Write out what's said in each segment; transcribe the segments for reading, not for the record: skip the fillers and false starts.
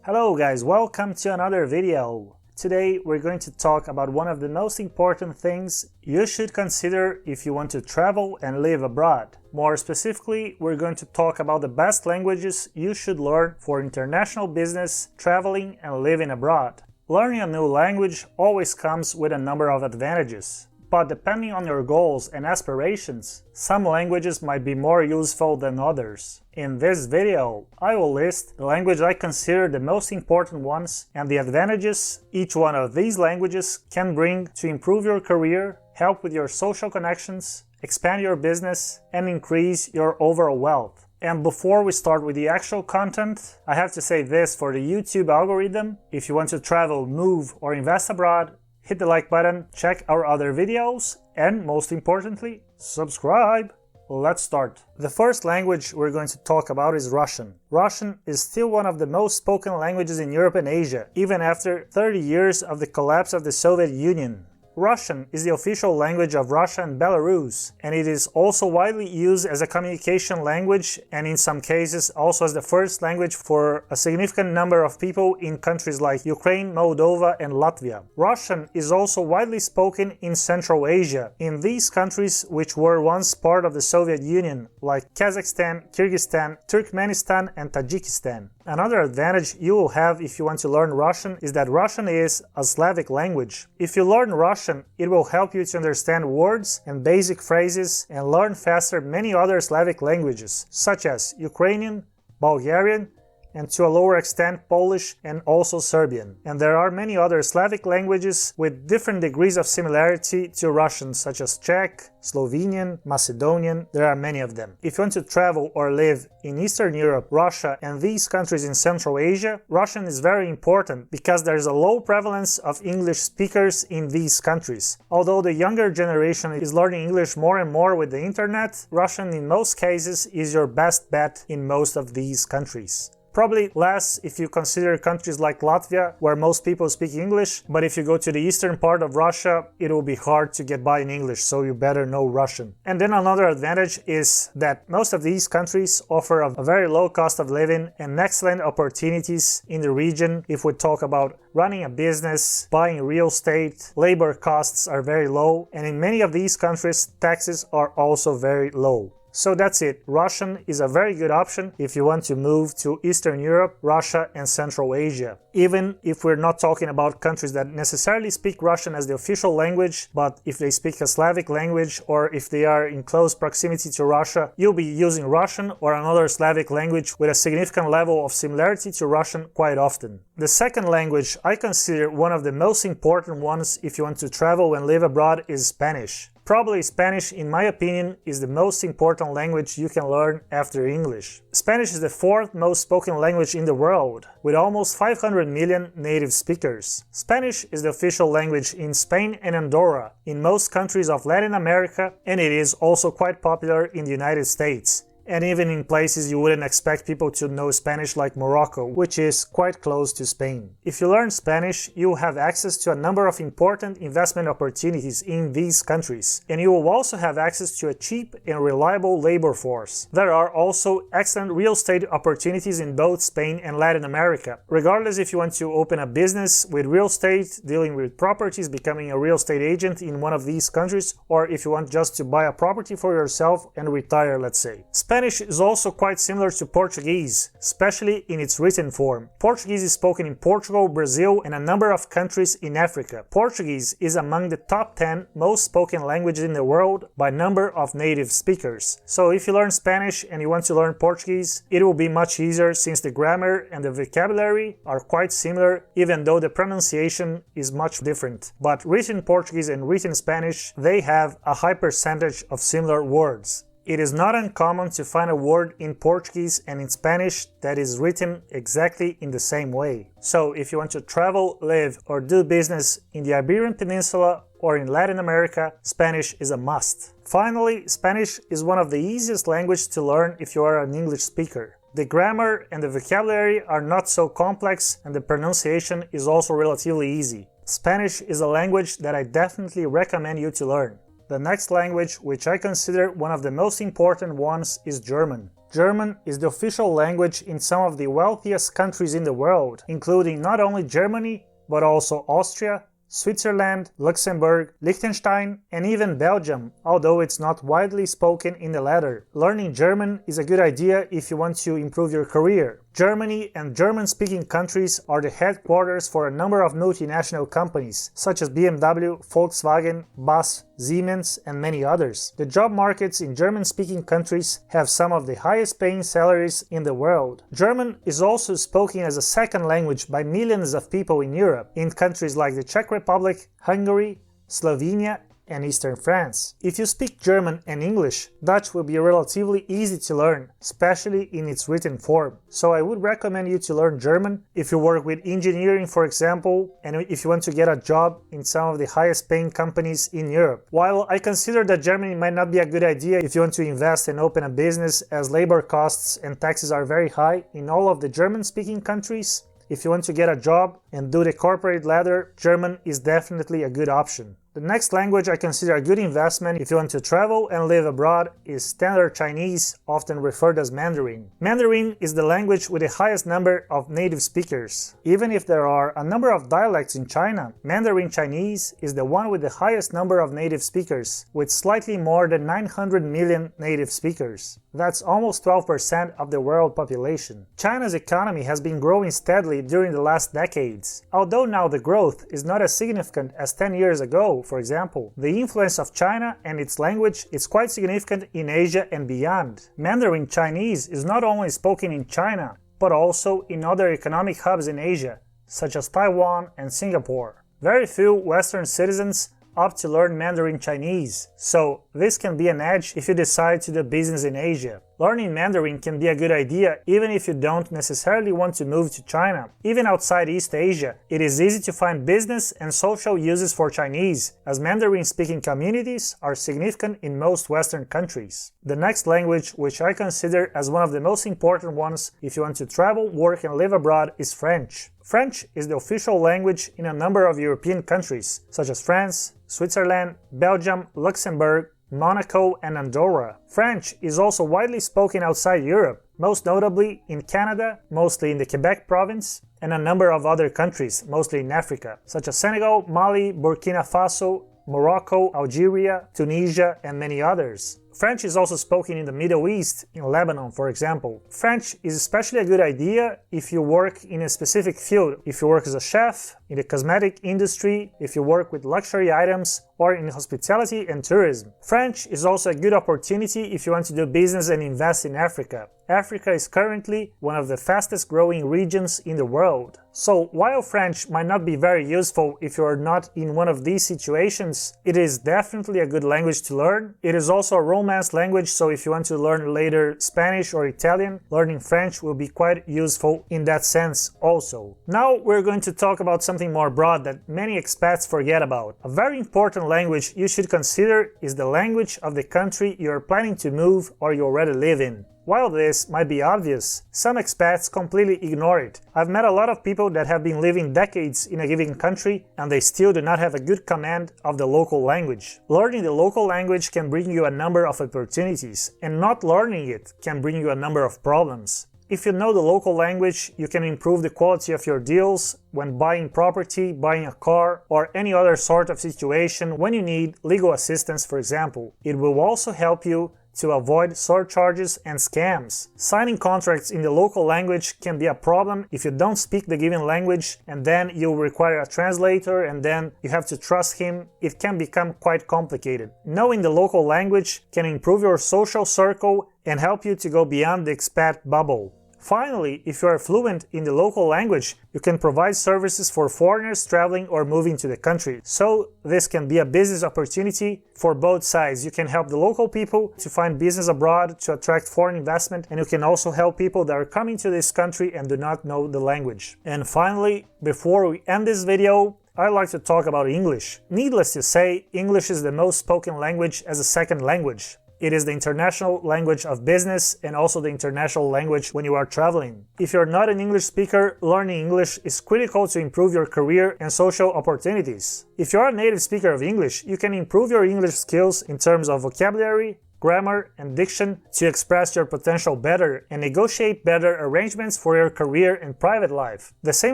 Hello guys, welcome to another video. Today we're going to talk about one of the most important things you should consider if you want to travel and live abroad. More specifically, we're going to talk about the best languages you should learn for international business, traveling and living abroad. Learning a new language always comes with a number of advantages. But depending on your goals and aspirations, some languages might be more useful than others. In this video, I will list the language I consider the most important ones and the advantages each one of these languages can bring to improve your career, help with your social connections, expand your business, and increase your overall wealth. And before we start with the actual content, I have to say this for the YouTube algorithm: if you want to travel, move, or invest abroad, hit the like button, check our other videos, and most importantly, subscribe! Let's start. The first language we're going to talk about is Russian. Russian is still one of the most spoken languages in Europe and Asia, even after 30 years of the collapse of the Soviet Union. Russian is the official language of Russia and Belarus, and it is also widely used as a communication language and in some cases also as the first language for a significant number of people in countries like Ukraine, Moldova and Latvia. Russian is also widely spoken in Central Asia, in these countries which were once part of the Soviet Union, like Kazakhstan, Kyrgyzstan, Turkmenistan and Tajikistan. Another advantage you will have if you want to learn Russian is that Russian is a Slavic language. If you learn Russian, it will help you to understand words and basic phrases and learn faster many other Slavic languages, such as Ukrainian, Bulgarian, and to a lower extent Polish and also Serbian. And there are many other Slavic languages with different degrees of similarity to Russian, such as Czech, Slovenian, Macedonian. There are many of them. If you want to travel or live in Eastern Europe, Russia and these countries in Central Asia, Russian is very important because there is a low prevalence of English speakers in these countries. Although the younger generation is learning English more and more with the internet, Russian in most cases is your best bet in most of these countries. Probably less if you consider countries like Latvia, where most people speak English, but if you go to the eastern part of Russia, it will be hard to get by in English, so you better know Russian. And then another advantage is that most of these countries offer a very low cost of living and excellent opportunities in the region. If we talk about running a business, buying real estate, labor costs are very low, and in many of these countries, taxes are also very low. So that's it. Russian is a very good option if you want to move to Eastern Europe, Russia and Central Asia. Even if we're not talking about countries that necessarily speak Russian as the official language, but if they speak a Slavic language or if they are in close proximity to Russia, you'll be using Russian or another Slavic language with a significant level of similarity to Russian quite often. The second language I consider one of the most important ones if you want to travel and live abroad is Spanish. Probably Spanish, in my opinion, is the most important language you can learn after English. Spanish is the fourth most spoken language in the world, with almost 500 million native speakers. Spanish is the official language in Spain and Andorra, in most countries of Latin America, and it is also quite popular in the United States. And even in places you wouldn't expect people to know Spanish, like Morocco, which is quite close to Spain. If you learn Spanish, you will have access to a number of important investment opportunities in these countries, and you will also have access to a cheap and reliable labor force. There are also excellent real estate opportunities in both Spain and Latin America. Regardless if you want to open a business with real estate, dealing with properties, becoming a real estate agent in one of these countries, or if you want just to buy a property for yourself and retire, let's say. Spanish is also quite similar to Portuguese, especially in its written form. Portuguese is spoken in Portugal, Brazil, and a number of countries in Africa. Portuguese is among the top 10 most spoken languages in the world by number of native speakers. So if you learn Spanish and you want to learn Portuguese, it will be much easier since the grammar and the vocabulary are quite similar, even though the pronunciation is much different. But written Portuguese and written Spanish, they have a high percentage of similar words. It is not uncommon to find a word in Portuguese and in Spanish that is written exactly in the same way. So if you want to travel, live, or do business in the Iberian Peninsula or in Latin America, Spanish is a must. Finally, Spanish is one of the easiest languages to learn if you are an English speaker. The grammar and the vocabulary are not so complex, and the pronunciation is also relatively easy. Spanish is a language that I definitely recommend you to learn. The next language, which I consider one of the most important ones, is German. German is the official language in some of the wealthiest countries in the world, including not only Germany, but also Austria, Switzerland, Luxembourg, Liechtenstein, and even Belgium, although it's not widely spoken in the latter. Learning German is a good idea if you want to improve your career. Germany and German-speaking countries are the headquarters for a number of multinational companies, such as BMW, Volkswagen, Bosch, Siemens, and many others. The job markets in German-speaking countries have some of the highest paying salaries in the world. German is also spoken as a second language by millions of people in Europe, in countries like the Czech Republic, Hungary, Slovenia, and Eastern France. If you speak German and English, Dutch will be relatively easy to learn, especially in its written form. So I would recommend you to learn German if you work with engineering, for example, and if you want to get a job in some of the highest paying companies in Europe. While I consider that Germany might not be a good idea if you want to invest and open a business, as labor costs and taxes are very high in all of the German-speaking countries, if you want to get a job and do the corporate ladder, German is definitely a good option. The next language I consider a good investment if you want to travel and live abroad is Standard Chinese, often referred as Mandarin. Mandarin is the language with the highest number of native speakers. Even if there are a number of dialects in China, Mandarin Chinese is the one with the highest number of native speakers, with slightly more than 900 million native speakers. That's almost 12% of the world population. China's economy has been growing steadily during the last decades. Although now the growth is not as significant as 10 years ago, for example, the influence of China and its language is quite significant in Asia and beyond. Mandarin Chinese is not only spoken in China, but also in other economic hubs in Asia, such as Taiwan and Singapore. Very few Western citizens opt to learn Mandarin Chinese, so this can be an edge if you decide to do business in Asia. Learning Mandarin can be a good idea even if you don't necessarily want to move to China. Even outside East Asia, it is easy to find business and social uses for Chinese, as Mandarin-speaking communities are significant in most Western countries. The next language, which I consider as one of the most important ones if you want to travel, work, and live abroad, is French. French is the official language in a number of European countries, such as France, Switzerland, Belgium, Luxembourg, Monaco, and Andorra. French is also widely spoken outside Europe, most notably in Canada, mostly in the Quebec province, and a number of other countries, mostly in Africa, such as Senegal, Mali, Burkina Faso, Morocco, Algeria, Tunisia, and many others. French is also spoken in the Middle East, in Lebanon, for example. French is especially a good idea if you work in a specific field, if you work as a chef, in the cosmetic industry, if you work with luxury items, or in hospitality and tourism. French is also a good opportunity if you want to do business and invest in Africa. Africa is currently one of the fastest growing regions in the world. So while French might not be very useful if you are not in one of these situations, it is definitely a good language to learn. It is also a Romance language, so if you want to learn later Spanish or Italian, learning French will be quite useful in that sense also. Now we're going to talk about something more broad that many expats forget about. A very important language you should consider is the language of the country you are planning to move or you already live in. While this might be obvious, some expats completely ignore it. I've met a lot of people that have been living decades in a given country and they still do not have a good command of the local language. Learning the local language can bring you a number of opportunities, and not learning it can bring you a number of problems. If you know the local language, you can improve the quality of your deals when buying property, buying a car, or any other sort of situation when you need legal assistance, for example. It will also help you to avoid surcharges and scams. Signing contracts in the local language can be a problem if you don't speak the given language, and then you'll require a translator and then you have to trust him. It can become quite complicated. Knowing the local language can improve your social circle and help you to go beyond the expat bubble. Finally, if you are fluent in the local language, you can provide services for foreigners traveling or moving to the country. So this can be a business opportunity for both sides. You can help the local people to find business abroad, to attract foreign investment, and you can also help people that are coming to this country and do not know the language. And finally, before we end this video, I'd like to talk about English. Needless to say, English is the most spoken language as a second language. It is the international language of business and also the international language when you are traveling. If you're not an English speaker, learning English is critical to improve your career and social opportunities. If you are a native speaker of English, you can improve your English skills in terms of vocabulary, grammar, and diction to express your potential better and negotiate better arrangements for your career and private life. The same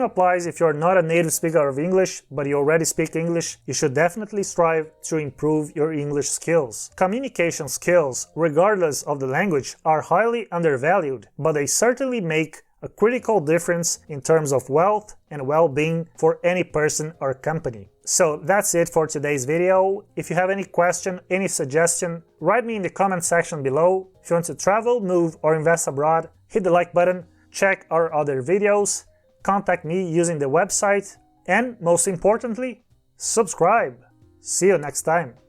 applies if you're not a native speaker of English, but you already speak English. You should definitely strive to improve your English skills. Communication skills, regardless of the language, are highly undervalued, but they certainly make a critical difference in terms of wealth and well-being for any person or company. So that's it for today's video. If you have any question, any suggestion, write me in the comment section below. If you want to travel, move, or invest abroad, hit the like button, check our other videos, contact me using the website, and most importantly, subscribe. See you next time.